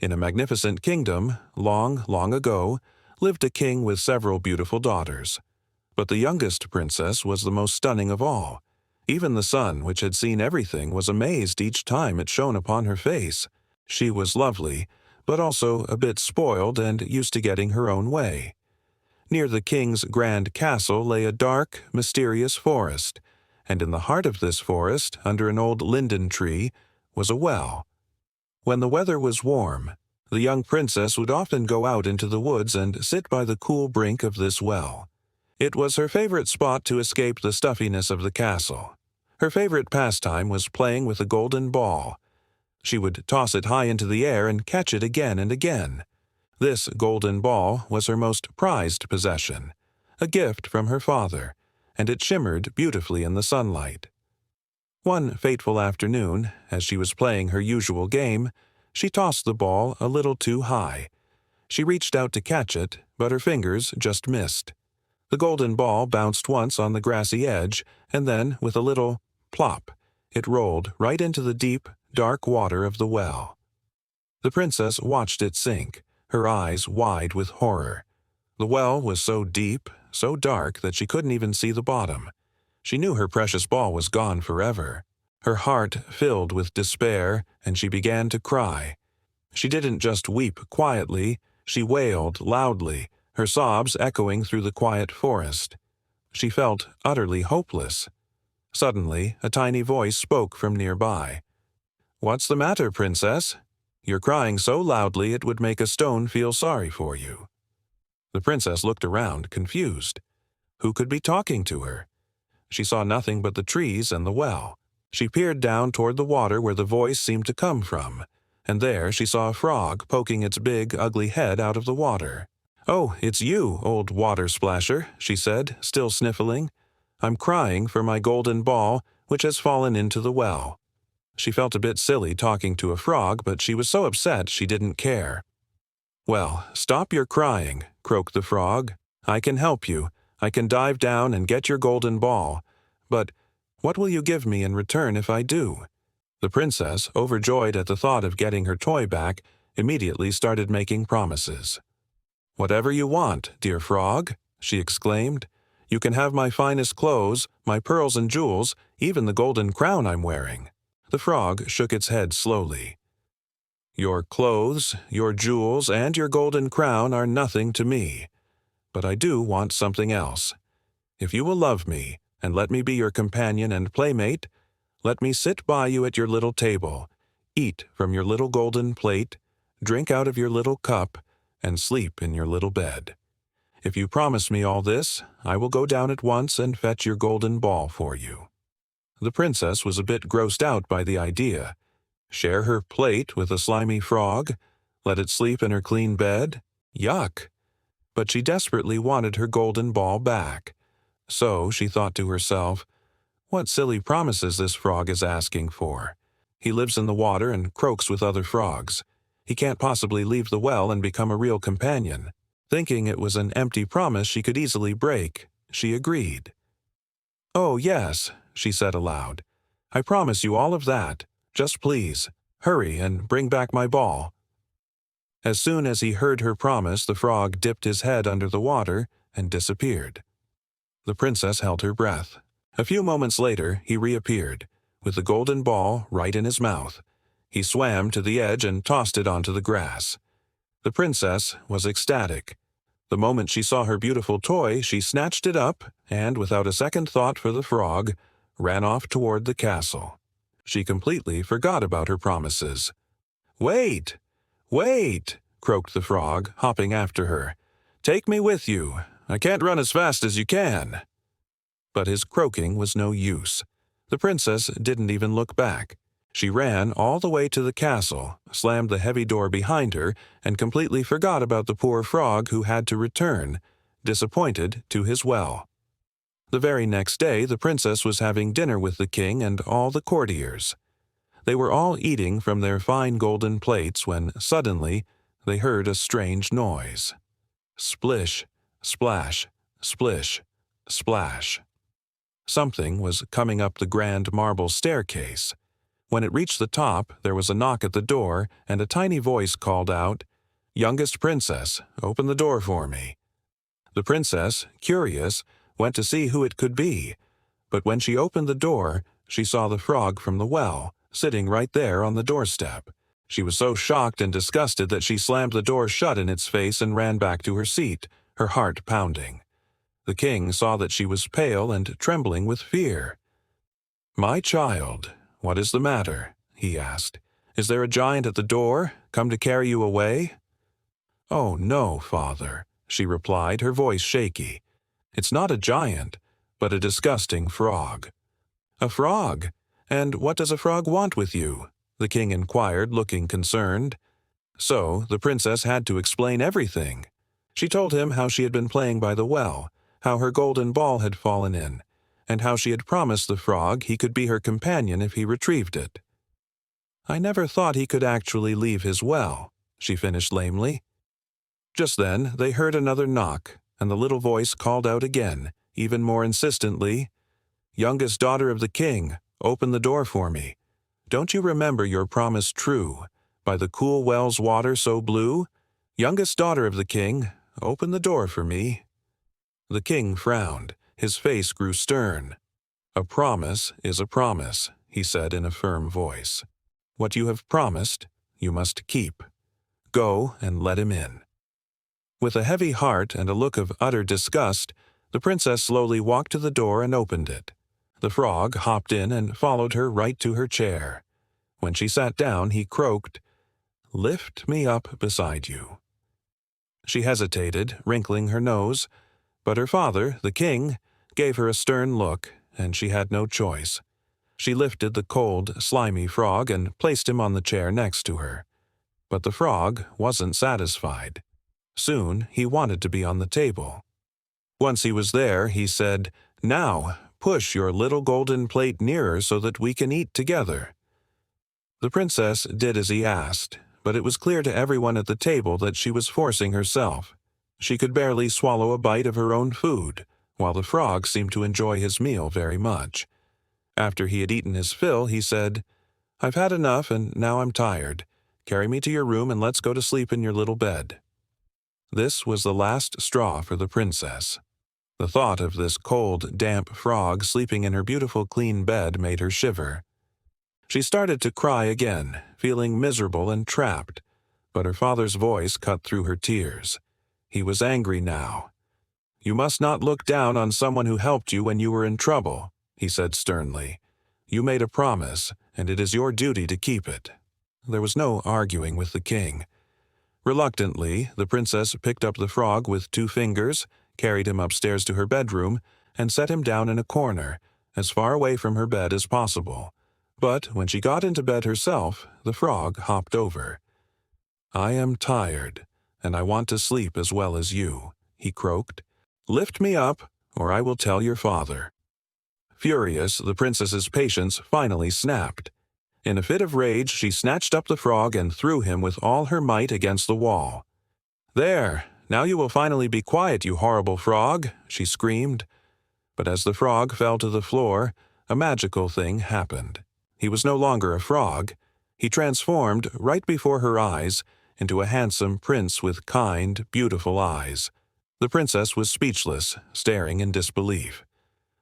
In a magnificent kingdom, long, long ago, lived a king with several beautiful daughters. But the youngest princess was the most stunning of all. Even the sun, which had seen everything, was amazed each time it shone upon her face. She was lovely, but also a bit spoiled and used to getting her own way. Near the king's grand castle lay a dark, mysterious forest, and in the heart of this forest, under an old linden tree, was a well. When the weather was warm, the young princess would often go out into the woods and sit by the cool brink of this well. It was her favorite spot to escape the stuffiness of the castle. Her favorite pastime was playing with a golden ball. She would toss it high into the air and catch it again and again. This golden ball was her most prized possession, a gift from her father, and it shimmered beautifully in the sunlight. One fateful afternoon, as she was playing her usual game, she tossed the ball a little too high. She reached out to catch it, but her fingers just missed. The golden ball bounced once on the grassy edge, and then, with a little plop, it rolled right into the deep, dark water of the well. The princess watched it sink, her eyes wide with horror. The well was so deep, so dark that she couldn't even see the bottom. She knew her precious ball was gone forever. Her heart filled with despair, and she began to cry. She didn't just weep quietly, she wailed loudly, her sobs echoing through the quiet forest. She felt utterly hopeless. Suddenly, a tiny voice spoke from nearby. "What's the matter, princess? You're crying so loudly it would make a stone feel sorry for you." The princess looked around, confused. Who could be talking to her? She saw nothing but the trees and the well. She peered down toward the water where the voice seemed to come from, and there she saw a frog poking its big, ugly head out of the water. "Oh, it's you, old water splasher," she said, still sniffling. "I'm crying for my golden ball, which has fallen into the well." She felt a bit silly talking to a frog, but she was so upset she didn't care. "Well, stop your crying," croaked the frog. "I can help you. I can dive down and get your golden ball. But what will you give me in return if I do?" The princess, overjoyed at the thought of getting her toy back, immediately started making promises. "Whatever you want, dear frog," she exclaimed. "You can have my finest clothes, my pearls and jewels, even the golden crown I'm wearing." The frog shook its head slowly. "Your clothes, your jewels, and your golden crown are nothing to me. But I do want something else. If you will love me, and let me be your companion and playmate, let me sit by you at your little table, eat from your little golden plate, drink out of your little cup, and sleep in your little bed. If you promise me all this, I will go down at once and fetch your golden ball for you." The princess was a bit grossed out by the idea. Share her plate with a slimy frog? Let it sleep in her clean bed? Yuck! But she desperately wanted her golden ball back. So she thought to herself, "What silly promises this frog is asking for. He lives in the water and croaks with other frogs. He can't possibly leave the well and become a real companion." Thinking it was an empty promise she could easily break, she agreed. "Oh, yes," she said aloud. "I promise you all of that. Just please, hurry and bring back my ball." As soon as he heard her promise, the frog dipped his head under the water and disappeared. The princess held her breath. A few moments later, he reappeared, with the golden ball right in his mouth. He swam to the edge and tossed it onto the grass. The princess was ecstatic. The moment she saw her beautiful toy, she snatched it up and, without a second thought for the frog, ran off toward the castle. She completely forgot about her promises. "Wait! Wait!" croaked the frog, hopping after her. "Take me with you. I can't run as fast as you can." But his croaking was no use. The princess didn't even look back. She ran all the way to the castle, slammed the heavy door behind her, and completely forgot about the poor frog who had to return, disappointed, to his well. The very next day, the princess was having dinner with the king and all the courtiers. They were all eating from their fine golden plates when, suddenly, they heard a strange noise. Splish, splash, splish, splash. Something was coming up the grand marble staircase. When it reached the top, there was a knock at the door, and a tiny voice called out, "Youngest princess, open the door for me." The princess, curious, went to see who it could be, but when she opened the door, she saw the frog from the well, sitting right there on the doorstep. She was so shocked and disgusted that she slammed the door shut in its face and ran back to her seat, her heart pounding. The king saw that she was pale and trembling with fear. "My child, what is the matter?" he asked. "Is there a giant at the door, come to carry you away?" "Oh, no, father," she replied, her voice shaky. "It's not a giant, but a disgusting frog." "A frog? And what does a frog want with you?" the king inquired, looking concerned. So the princess had to explain everything. She told him how she had been playing by the well, how her golden ball had fallen in, and how she had promised the frog he could be her companion if he retrieved it. "I never thought he could actually leave his well," she finished lamely. Just then they heard another knock, and the little voice called out again, even more insistently, "Youngest daughter of the king, open the door for me. Don't you remember your promise true, by the cool well's water so blue? Youngest daughter of the king, open the door for me." The king frowned. His face grew stern. "A promise is a promise," he said in a firm voice. "What you have promised, you must keep. Go and let him in." With a heavy heart and a look of utter disgust, the princess slowly walked to the door and opened it. The frog hopped in and followed her right to her chair. When she sat down, he croaked, "Lift me up beside you." She hesitated, wrinkling her nose, but her father, the king, gave her a stern look, and she had no choice. She lifted the cold, slimy frog and placed him on the chair next to her. But the frog wasn't satisfied. Soon he wanted to be on the table. Once he was there, he said, "Now, push your little golden plate nearer so that we can eat together." The princess did as he asked, but it was clear to everyone at the table that she was forcing herself. She could barely swallow a bite of her own food, while the frog seemed to enjoy his meal very much. After he had eaten his fill, he said, "I've had enough and now I'm tired. Carry me to your room and let's go to sleep in your little bed." This was the last straw for the princess. The thought of this cold, damp frog sleeping in her beautiful clean bed made her shiver. She started to cry again, feeling miserable and trapped, but her father's voice cut through her tears. He was angry now. "You must not look down on someone who helped you when you were in trouble," he said sternly. "You made a promise, and it is your duty to keep it." There was no arguing with the king. Reluctantly, the princess picked up the frog with 2 fingers, carried him upstairs to her bedroom, and set him down in a corner, as far away from her bed as possible. But when she got into bed herself, the frog hopped over. "I am tired, and I want to sleep as well as you," he croaked. "Lift me up, or I will tell your father." Furious, the princess's patience finally snapped. In a fit of rage, she snatched up the frog and threw him with all her might against the wall. "There, now you will finally be quiet, you horrible frog," she screamed. But as the frog fell to the floor, a magical thing happened. He was no longer a frog. He transformed, right before her eyes, into a handsome prince with kind, beautiful eyes. The princess was speechless, staring in disbelief.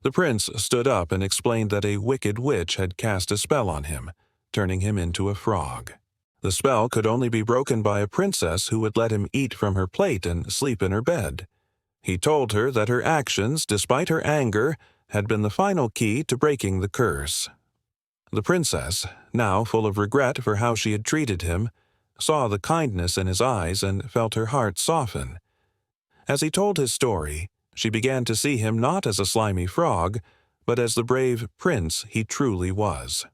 The prince stood up and explained that a wicked witch had cast a spell on him, turning him into a frog. The spell could only be broken by a princess who would let him eat from her plate and sleep in her bed. He told her that her actions, despite her anger, had been the final key to breaking the curse. The princess, now full of regret for how she had treated him, saw the kindness in his eyes and felt her heart soften. As he told his story, she began to see him not as a slimy frog, but as the brave prince he truly was.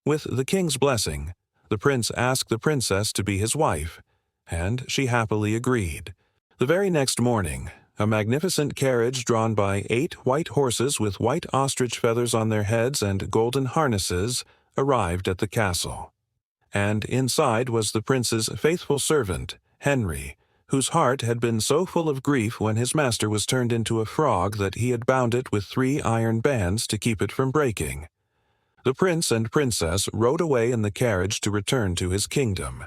With the king's blessing, the prince asked the princess to be his wife, and she happily agreed. The very next morning, a magnificent carriage drawn by 8 white horses with white ostrich feathers on their heads and golden harnesses arrived at the castle. And inside was the prince's faithful servant, Henry, whose heart had been so full of grief when his master was turned into a frog that he had bound it with 3 iron bands to keep it from breaking. The prince and princess rode away in the carriage to return to his kingdom.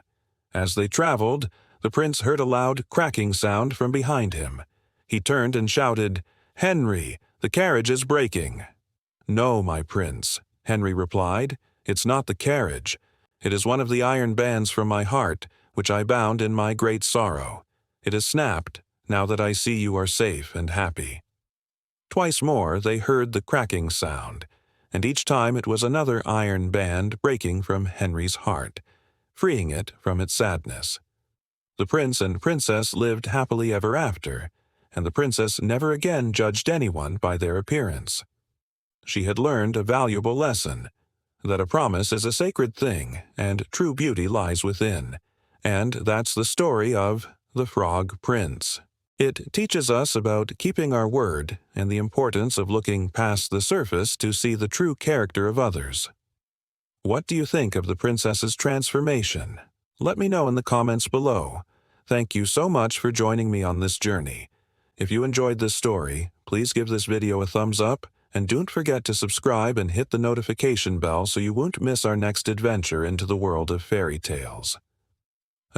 As they traveled, the prince heard a loud cracking sound from behind him. He turned and shouted, "Henry, the carriage is breaking." "No, my prince," Henry replied, "it's not the carriage. It is one of the iron bands from my heart, which I bound in my great sorrow. It has snapped, now that I see you are safe and happy." Twice more they heard the cracking sound, and each time it was another iron band breaking from Henry's heart, freeing it from its sadness. The prince and princess lived happily ever after, and the princess never again judged anyone by their appearance. She had learned a valuable lesson, that a promise is a sacred thing, and true beauty lies within. And that's the story of The Frog Prince. It teaches us about keeping our word and the importance of looking past the surface to see the true character of others. What do you think of the princess's transformation? Let me know in the comments below. Thank you so much for joining me on this journey. If you enjoyed this story, please give this video a thumbs up, and don't forget to subscribe and hit the notification bell so you won't miss our next adventure into the world of fairy tales.